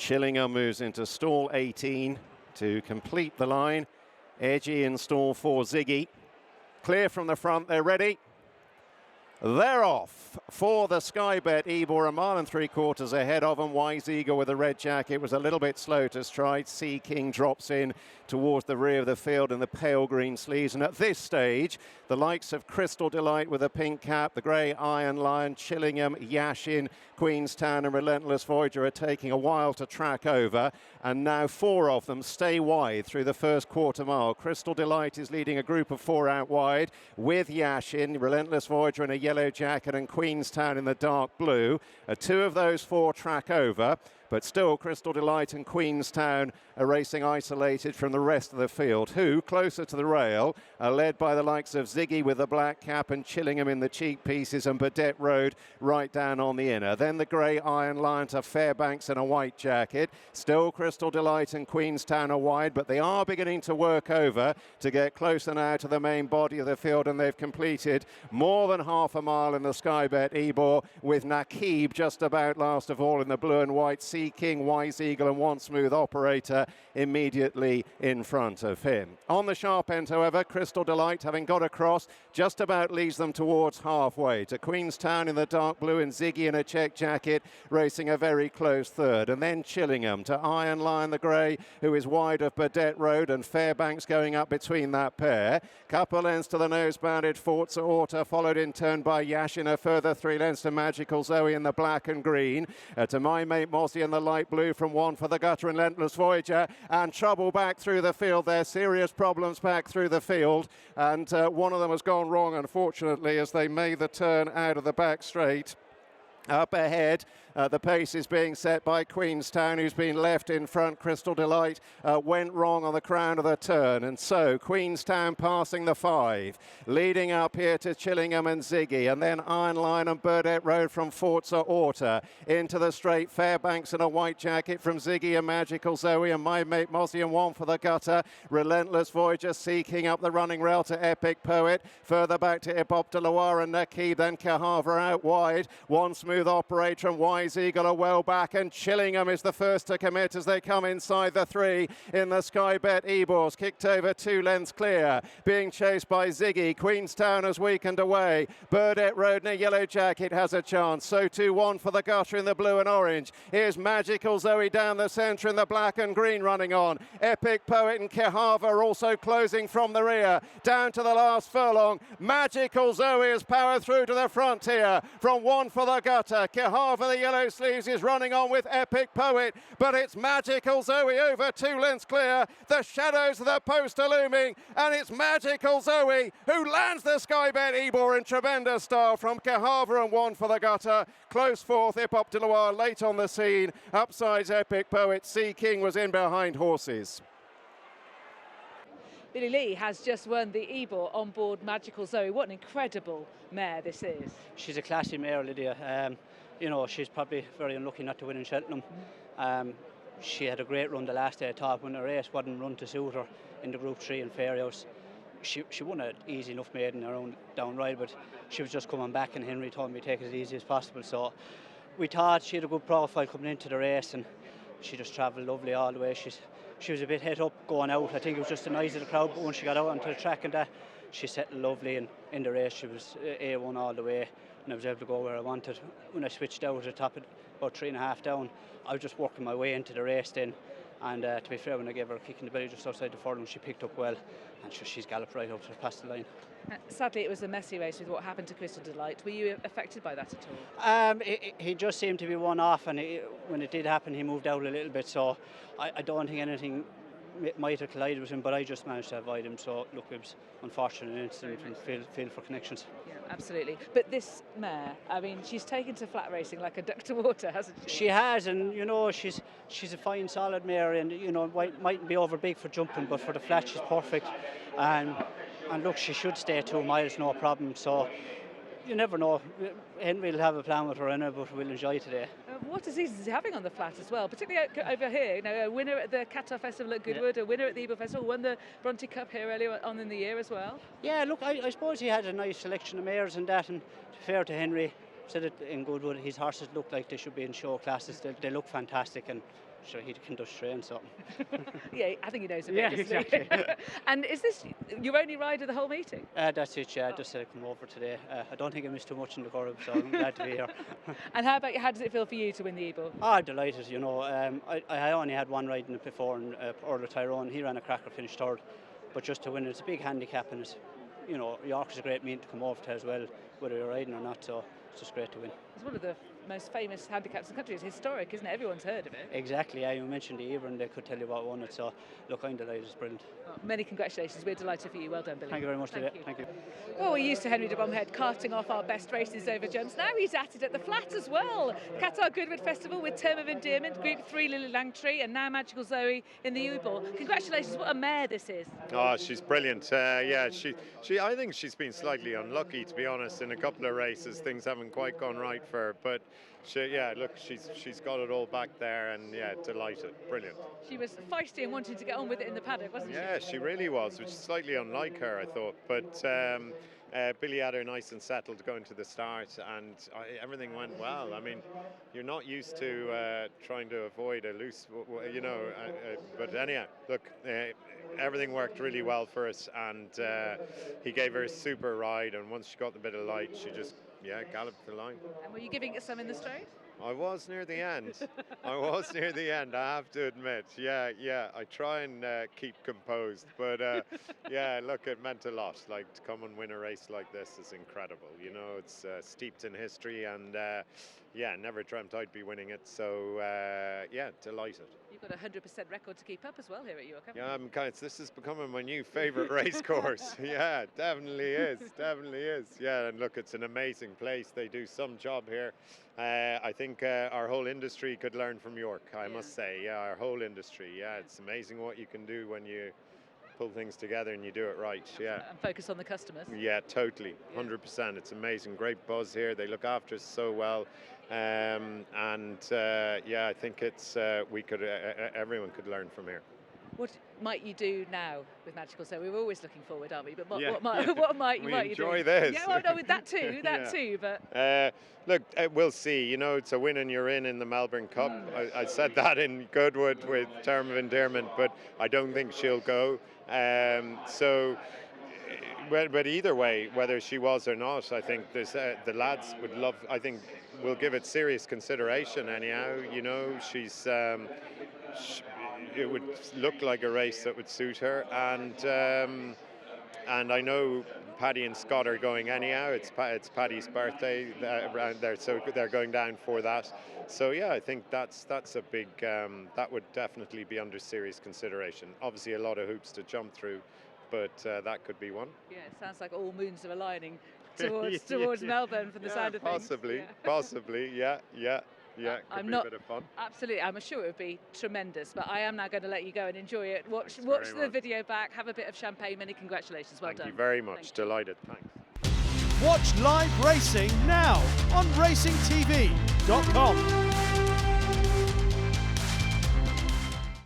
Chillingham moves into stall 18 to complete the line. Edgy in stall 4, Ziggy. Clear from the front, they're ready. They're off for the Sky Bet Ebor, 1 3/4 miles ahead of them. Wise Eagle with the red jacket was a little bit slow to stride. Sea King drops in towards the rear of the field in the pale green sleeves. And at this stage, the likes of Crystal Delight with a pink cap, the grey Iron Lion, Chillingham, Yashin, Queenstown and Relentless Voyager are taking a while to track over. And now 4 of them stay wide through the first quarter mile. Crystal Delight is leading a group of 4 out wide with Yashin, Relentless Voyager in a yellow jacket and Queenstown in the dark blue. 2 of those 4 track over, but still Crystal Delight and Queenstown are racing isolated from the rest of the field, who, closer to the rail, are led by the likes of Ziggy with the black cap and Chillingham in the cheek pieces and Burdett Road right down on the inner. Then the grey Iron Lion to Fairbanks in a white jacket. Still Crystal Delight and Queenstown are wide, but they are beginning to work over to get closer now to the main body of the field, and they've completed more than half a mile in the Sky Bet Ebor, with Nakib just about last of all in the blue and white. Sea King, Wise Eagle and One Smooth Operator immediately in front of him. On the sharp end, however, Crystal Delight, having got across, just about leads them towards halfway to Queenstown in the dark blue and Ziggy in a check jacket racing a very close third. And then Chillingham to Iron Lion the grey, who is wide of Burdett Road, and Fairbanks going up between that pair. Couple lengths to the nose-bounded Forza Orta, followed in turn by Yashin. A further 3 lengths to Magical Zoe in the black and green. To My Mate Mossy in the light blue from One for the Gutter and Relentless Voyager. And trouble back through the field there, serious problems back through the field. And one of them has gone wrong, unfortunately, as they made the turn out of the back straight. Up ahead, the pace is being set by Queenstown, who's been left in front. Crystal Delight went wrong on the crown of the turn, and so Queenstown passing the 5, leading up here to Chillingham and Ziggy, and then Iron Lion and Burdett Road from Forza Orta into the straight. Fairbanks in a white jacket from Ziggy and Magical Zoe and My Mate Mossy and One for the Gutter. Relentless Voyager seeking up the running rail to Epic Poet, further back to Ibop de Loire and Nakib, then Cahava out wide. One Smooth Operator and Wise Eagle are well back, and Chillingham is the first to commit as they come inside the 3 in the Sky Bet Ebors, kicked over 2 lengths clear, being chased by Ziggy. Queenstown has weakened away. Burdett Road in a yellow jacket has a chance, so too One for the Gutter in the blue and orange. Here's Magical Zoe down the centre in the black and green running on. Epic Poet and Cahava are also closing from the rear down to the last furlong. Magical Zoe has powered through to the front here from One for the Gutter. Cahava, the yellow sleeves, is running on with Epic Poet, but it's Magical Zoe over 2 lengths clear. The shadows of the post are looming, and it's Magical Zoe who lands the Sky Bet Ebor in tremendous style from Cahava and One for the Gutter. Close 4th, Ibop de Loire late on the scene. Upsides Epic Poet. Sea King was in behind horses. Billy Lee has just won the Ebor on board Magical Zoe. What an incredible mare this is. She's a classy mare, Lydia. You know, she's probably very unlucky not to win in Cheltenham. She had a great run the last day. I thought when the race wasn't run to suit her in the Group 3 in Fairhouse. She won an easy enough maiden around down ride, but she was just coming back, and Henry told me to take it as easy as possible. So we thought she had a good profile coming into the race, and she just travelled lovely all the way. She was a bit head up going out. I think it was just the noise of the crowd, but when she got out onto the track and that, she settled lovely, and in the race she was A1 all the way, and I was able to go where I wanted. When I switched out at the top at about 3.5 down, I was just working my way into the race then, and to be fair, when I gave her a kick in the belly just outside the furlong, she picked up well, and she's galloped right up to past the line. Sadly, it was a messy race with what happened to Crystal Delight. Were you affected by that at all? He just seemed to be one off, and when it did happen, he moved out a little bit, so I don't think anything might have collided with him, but I just managed to avoid him. So look, it was unfortunate incident, and feel for connections. Yeah, absolutely. But this mare, I mean, she's taken to flat racing like a duck to water, hasn't she? She has, and you know, she's a fine, solid mare, and you know, mightn't be over big for jumping, but for the flat, she's perfect. And look, she should stay 2 miles, no problem. So you never know. Henry will have a plan with her in it, but we'll enjoy today. What diseases is he having on the flat as well? Particularly over here, you know, a winner at the Cheltenham Festival at Goodwood, a winner at the Ebor Festival, won the Bronte Cup here earlier on in the year as well. Yeah, look, I suppose he had a nice selection of mares and that, and fair to Henry, said it in Goodwood, his horses look like they should be in show classes. They look fantastic, and sure he can just train, so. Yeah, I think he knows a bit. Yeah, doesn't he? exactly. And is this your only ride of the whole meeting? That's it, yeah. I just said I'd come over today. I don't think I missed too much in the curve, so I'm glad to be here. And how about you? How does it feel for you to win the Ebor? I'm delighted, you know. I only had one ride in it before, and Earl Tyrone, he ran a cracker, finished third. But just to win it's a big handicap, and it's, you know, York is a great meet to come over to as well, whether you're riding or not, so it's just great to win. It's one of the most famous handicaps in the country. It's historic, isn't it? Everyone's heard of it. Exactly, yeah. You mentioned the Ebor, and they could tell you what won it, so look, I'm delighted, it's brilliant. Well, many congratulations. We're delighted for you. Well done, Billy. Thank you very much, Thank you. Thank you. Well, we're used to Henry de Bromhead carting off our best races over jumps. Now he's at it at the flat as well. Qatar Goodwood Festival with Term of Endearment, Group 3 Lily Langtree, and now Magical Zoe in the Ebor. Congratulations, what a mare this is. Oh, she's brilliant. Yeah, I think she's been slightly unlucky, to be honest. In a couple of races, things haven't quite gone right for her. But look, she's got it all back there, and yeah, delighted, brilliant. She was feisty and wanting to get on with it in the paddock, wasn't she? Yeah, she really was, which is slightly unlike her, I thought. But Billy had her nice and settled going to the start, and everything went well. I mean, you're not used to trying to avoid a loose, you know. But anyhow, look, everything worked really well for us, and he gave her a super ride. And once she got the bit of light, she just galloped the line. And were you giving it some in the straight? I was near the end. I have to admit. Yeah. I try and keep composed, but look, it meant a lot. Like, to come and win a race like this is incredible. You know, it's steeped in history, and never dreamt I'd be winning it. So delighted. You've got a 100% record to keep up as well here at York. Yeah, this is becoming my new favourite race course. Yeah, definitely is. Yeah, and look, it's an amazing place. They do some job here. I think our whole industry could learn from York, I must say. Yeah, our whole industry. Yeah, it's amazing what you can do when you pull things together and you do it right. Yeah. And focus on the customers. Yeah, totally. 100%. It's amazing. Great buzz here. They look after us so well. I think it's everyone could learn from here. What might you do now with Magical Zoe? We're always looking forward, aren't we? But what might you do? Enjoy this. Yeah, well, no, with that too, too. But look, we'll see. You know, it's a win and you're in the Melbourne Cup. I said that in Goodwood with Term of Endearment, but I don't think she'll go. But either way, whether she was or not, I think the lads would love. I think we'll give it serious consideration anyhow. You know, she's. It would look like a race that would suit her, and I know Paddy and Scott are going anyhow. It's Paddy's birthday around there, so they're going down for that. So yeah, I think that's a big. That would definitely be under serious consideration. Obviously, a lot of hoops to jump through, but that could be one. Yeah, it sounds like all moons are aligning towards Melbourne from the sound of things. Possibly, yeah. Could be a bit of fun. Absolutely, I'm sure it would be tremendous. But I am now going to let you go and enjoy it. Watch the video back, have a bit of champagne. Many congratulations. Well done. Thank you very much. Delighted. Thanks. Watch live racing now on racingtv.com.